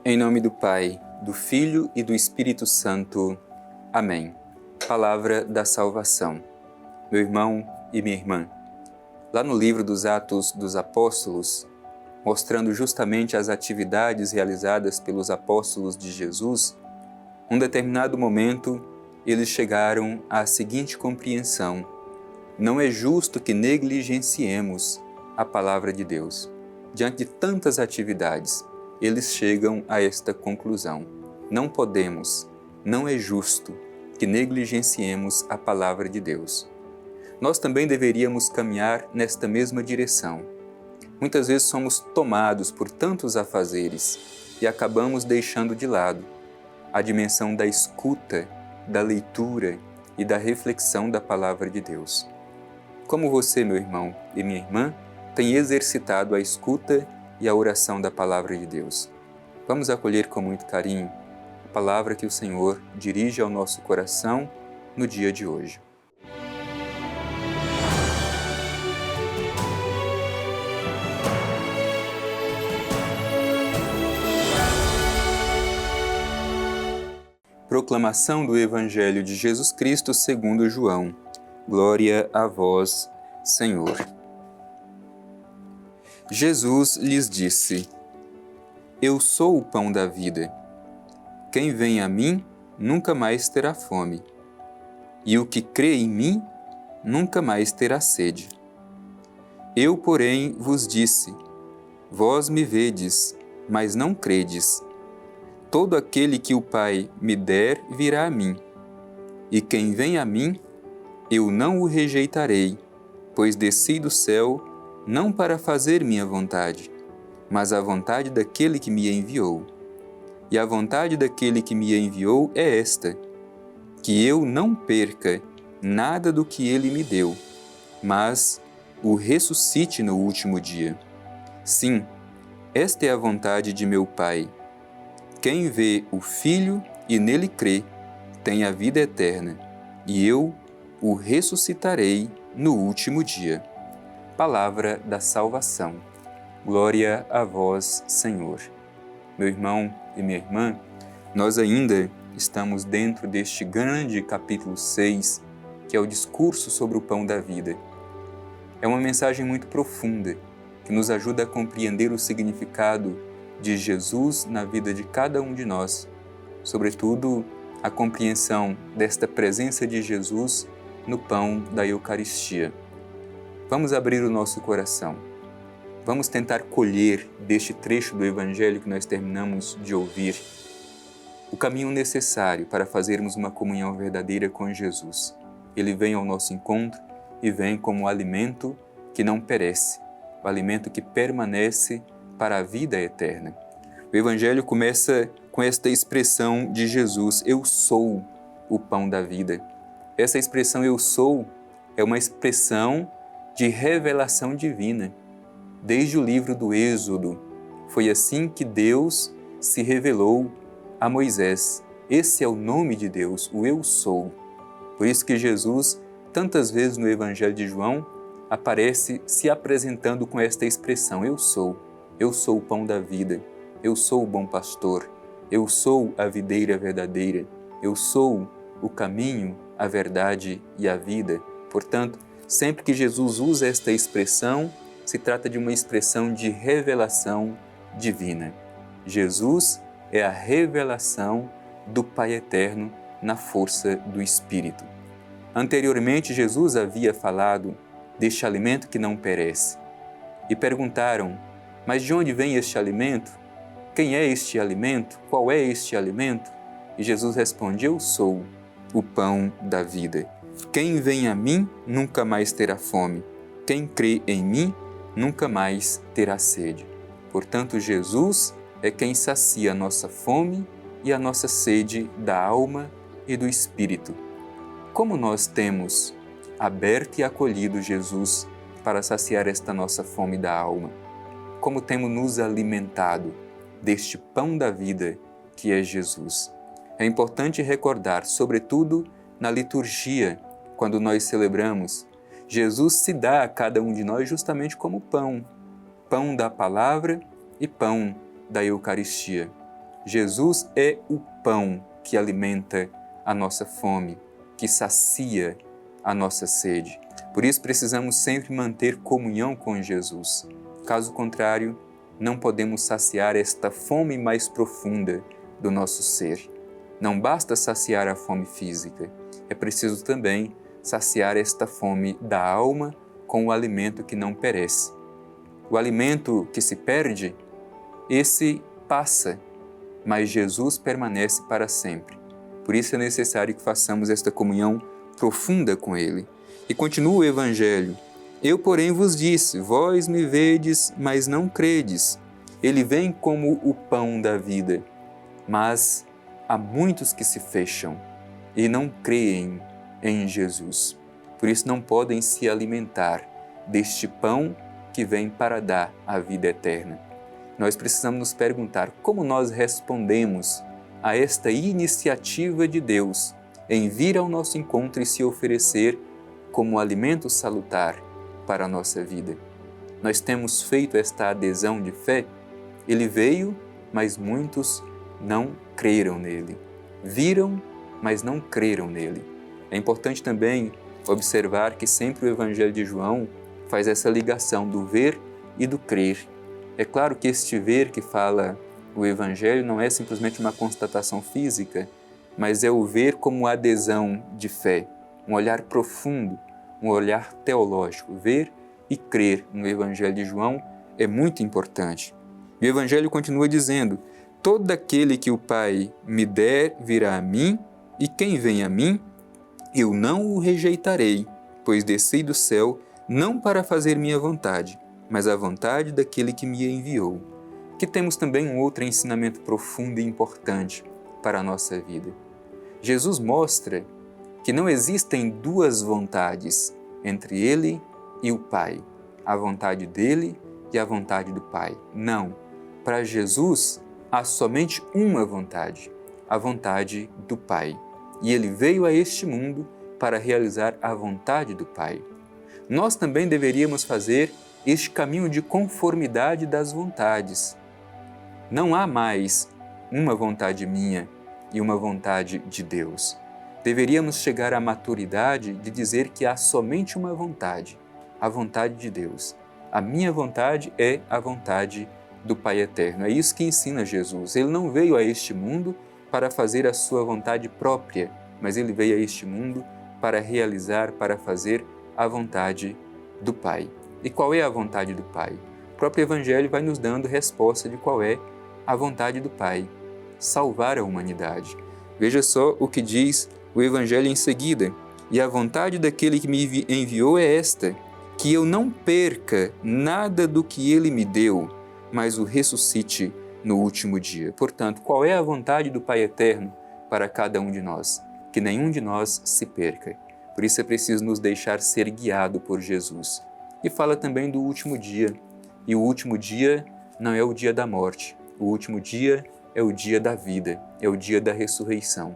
Em nome do Pai, do Filho e do Espírito Santo. Amém. Palavra da salvação. Meu irmão e minha irmã, lá no livro dos Atos dos Apóstolos, mostrando justamente as atividades realizadas pelos apóstolos de Jesus, num determinado momento, eles chegaram à seguinte compreensão: não é justo que negligenciemos a palavra de Deus. Diante de tantas atividades, eles chegam a esta conclusão: não podemos, não é justo que negligenciemos a palavra de Deus. Nós também deveríamos caminhar nesta mesma direção. Muitas vezes somos tomados por tantos afazeres e acabamos deixando de lado a dimensão da escuta, da leitura e da reflexão da palavra de Deus. Como você, meu irmão e minha irmã, tem exercitado a escuta e a oração da palavra de Deus? Vamos acolher com muito carinho a palavra que o Senhor dirige ao nosso coração no dia de hoje. Proclamação do Evangelho de Jesus Cristo segundo João. Glória a vós, Senhor. Jesus lhes disse: Eu sou o pão da vida. Quem vem a mim nunca mais terá fome, e o que crê em mim nunca mais terá sede. Eu, porém, vos disse: vós me vedes, mas não credes. Todo aquele que o Pai me der virá a mim, e quem vem a mim, eu não o rejeitarei, pois desci do céu não para fazer minha vontade, mas a vontade daquele que me enviou. E a vontade daquele que me enviou é esta: que eu não perca nada do que ele me deu, mas o ressuscite no último dia. Sim, esta é a vontade de meu Pai. Quem vê o Filho e nele crê, tem a vida eterna, e eu o ressuscitarei no último dia. Palavra da salvação. Glória a vós, Senhor. Meu irmão e minha irmã, nós ainda estamos dentro deste grande capítulo 6, que é o discurso sobre o pão da vida. É uma mensagem muito profunda, que nos ajuda a compreender o significado de Jesus na vida de cada um de nós, sobretudo a compreensão desta presença de Jesus no pão da Eucaristia. Vamos abrir o nosso coração. Vamos tentar colher deste trecho do Evangelho que nós terminamos de ouvir o caminho necessário para fazermos uma comunhão verdadeira com Jesus. Ele vem ao nosso encontro e vem como um alimento que não perece, o alimento que permanece para a vida eterna. O Evangelho começa com esta expressão de Jesus: eu sou o pão da vida. Essa expressão eu sou é uma expressão de revelação divina. Desde o livro do Êxodo, foi assim que Deus se revelou a Moisés. Esse é o nome de Deus, o eu sou. Por isso que Jesus, tantas vezes no Evangelho de João, aparece se apresentando com esta expressão: eu sou. Eu sou o pão da vida, eu sou o bom pastor, eu sou a videira verdadeira, eu sou o caminho, a verdade e a vida. Portanto, sempre que Jesus usa esta expressão, se trata de uma expressão de revelação divina. Jesus é a revelação do Pai Eterno na força do Espírito. Anteriormente, Jesus havia falado deste alimento que não perece. E perguntaram: mas de onde vem este alimento? Quem é este alimento? Qual é este alimento? E Jesus responde: eu sou o pão da vida. Quem vem a mim nunca mais terá fome. Quem crê em mim nunca mais terá sede. Portanto, Jesus é quem sacia a nossa fome e a nossa sede da alma e do espírito. Como nós temos aberto e acolhido Jesus para saciar esta nossa fome da alma? Como temos nos alimentado deste pão da vida que é Jesus? É importante recordar, sobretudo na liturgia, quando nós celebramos, Jesus se dá a cada um de nós justamente como pão, pão da palavra e pão da Eucaristia. Jesus é o pão que alimenta a nossa fome, que sacia a nossa sede. Por isso precisamos sempre manter comunhão com Jesus. Caso contrário, não podemos saciar esta fome mais profunda do nosso ser. Não basta saciar a fome física, é preciso também saciar esta fome da alma com o alimento que não perece. O alimento que se perde, esse passa, mas Jesus permanece para sempre. Por isso é necessário que façamos esta comunhão profunda com Ele. E continua o Evangelho. Eu, porém, vos disse, vós me vedes, mas não credes. Ele vem como o pão da vida. Mas há muitos que se fecham e não creem em Jesus. Por isso não podem se alimentar deste pão que vem para dar a vida eterna. Nós precisamos nos perguntar como nós respondemos a esta iniciativa de Deus em vir ao nosso encontro e se oferecer como alimento salutar para a nossa vida. Nós temos feito esta adesão de fé. Ele veio, mas muitos não creram nele. Viram, mas não creram nele. É importante também observar que sempre o Evangelho de João faz essa ligação do ver e do crer. É claro que este ver que fala o Evangelho não é simplesmente uma constatação física, mas é o ver como adesão de fé, um olhar profundo, um olhar teológico. Ver e crer no Evangelho de João é muito importante. E o Evangelho continua dizendo, todo aquele que o Pai me der virá a mim, e quem vem a mim, eu não o rejeitarei, pois desci do céu não para fazer minha vontade, mas a vontade daquele que me enviou. Que temos também um outro ensinamento profundo e importante para a nossa vida. Jesus mostra que não existem duas vontades entre Ele e o Pai, a vontade dele e a vontade do Pai. Não, para Jesus há somente uma vontade, a vontade do Pai. E Ele veio a este mundo para realizar a vontade do Pai. Nós também deveríamos fazer este caminho de conformidade das vontades. Não há mais uma vontade minha e uma vontade de Deus. Deveríamos chegar à maturidade de dizer que há somente uma vontade, a vontade de Deus. A minha vontade é a vontade do Pai Eterno. É isso que ensina Jesus. Ele não veio a este mundo para fazer a sua vontade própria, mas ele veio a este mundo para realizar, para fazer a vontade do Pai. E qual é a vontade do Pai? O próprio Evangelho vai nos dando resposta de qual é a vontade do Pai: salvar a humanidade. Veja só o que diz o Evangelho em seguida. E a vontade daquele que me enviou é esta, que eu não perca nada do que ele me deu, mas o ressuscite no último dia. Portanto, qual é a vontade do Pai Eterno para cada um de nós? Que nenhum de nós se perca. Por isso é preciso nos deixar ser guiado por Jesus. E fala também do último dia. E o último dia não é o dia da morte. O último dia é o dia da vida, é o dia da ressurreição.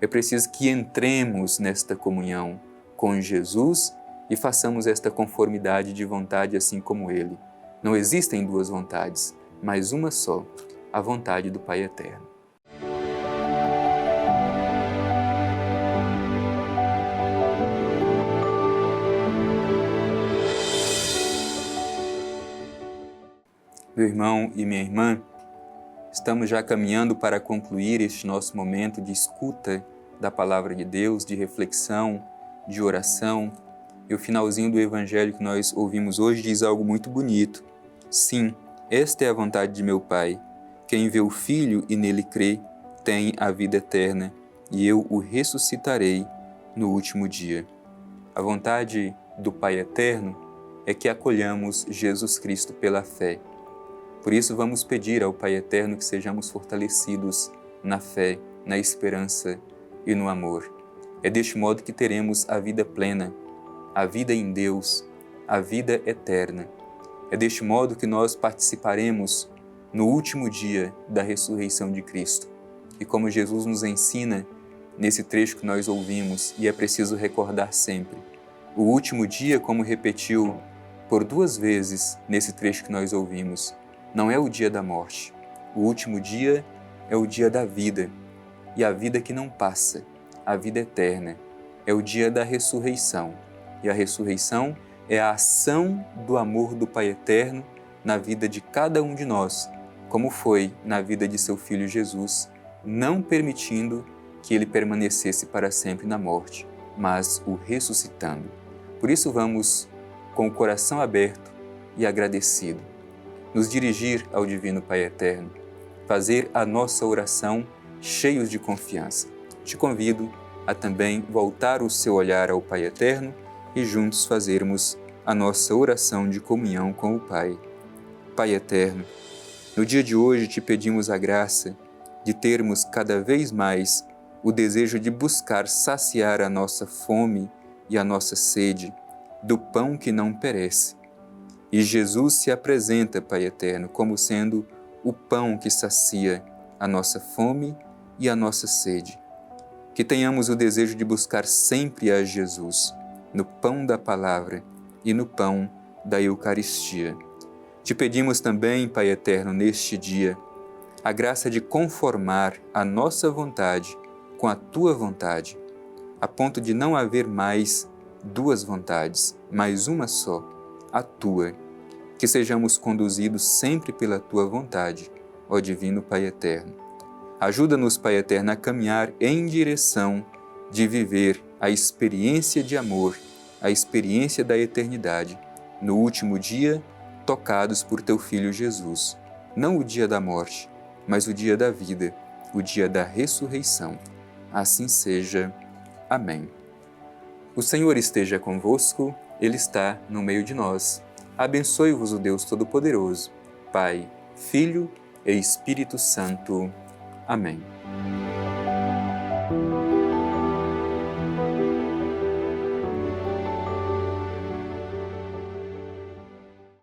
É preciso que entremos nesta comunhão com Jesus e façamos esta conformidade de vontade assim como Ele. Não existem duas vontades, mas uma só, a vontade do Pai Eterno. Meu irmão e minha irmã, estamos já caminhando para concluir este nosso momento de escuta da Palavra de Deus, de reflexão, de oração. E o finalzinho do Evangelho que nós ouvimos hoje diz algo muito bonito. Sim, esta é a vontade de meu Pai. Quem vê o Filho e nele crê, tem a vida eterna, e eu o ressuscitarei no último dia. A vontade do Pai Eterno é que acolhamos Jesus Cristo pela fé. Por isso vamos pedir ao Pai Eterno que sejamos fortalecidos na fé, na esperança e no amor. É deste modo que teremos a vida plena, a vida em Deus, a vida eterna. É deste modo que nós participaremos no último dia da ressurreição de Cristo. E como Jesus nos ensina nesse trecho que nós ouvimos, e é preciso recordar sempre, o último dia, como repetiu por 2 vezes nesse trecho que nós ouvimos, não é o dia da morte. O último dia é o dia da vida, e a vida que não passa, a vida eterna, é o dia da ressurreição. E a ressurreição é a ação do amor do Pai Eterno na vida de cada um de nós, como foi na vida de seu Filho Jesus, não permitindo que ele permanecesse para sempre na morte, mas o ressuscitando. Por isso vamos, com o coração aberto e agradecido, nos dirigir ao Divino Pai Eterno, fazer a nossa oração cheios de confiança. Te convido a também voltar o seu olhar ao Pai Eterno e juntos fazermos a nossa oração de comunhão com o Pai. Pai Eterno, no dia de hoje te pedimos a graça de termos cada vez mais o desejo de buscar saciar a nossa fome e a nossa sede do pão que não perece. E Jesus se apresenta, Pai Eterno, como sendo o pão que sacia a nossa fome e a nossa sede. Que tenhamos o desejo de buscar sempre a Jesus, no pão da palavra e no pão da Eucaristia. Te pedimos também, Pai Eterno, neste dia, a graça de conformar a nossa vontade com a Tua vontade, a ponto de não haver mais duas vontades, mas uma só, a Tua. Que sejamos conduzidos sempre pela Tua vontade, ó Divino Pai Eterno. Ajuda-nos, Pai Eterno, a caminhar em direção de viver a experiência de amor, a experiência da eternidade, no último dia, tocados por Teu Filho Jesus. Não o dia da morte, mas o dia da vida, o dia da ressurreição. Assim seja. Amém. O Senhor esteja convosco, Ele está no meio de nós. Abençoe-vos o Deus Todo-Poderoso, Pai, Filho e Espírito Santo. Amém.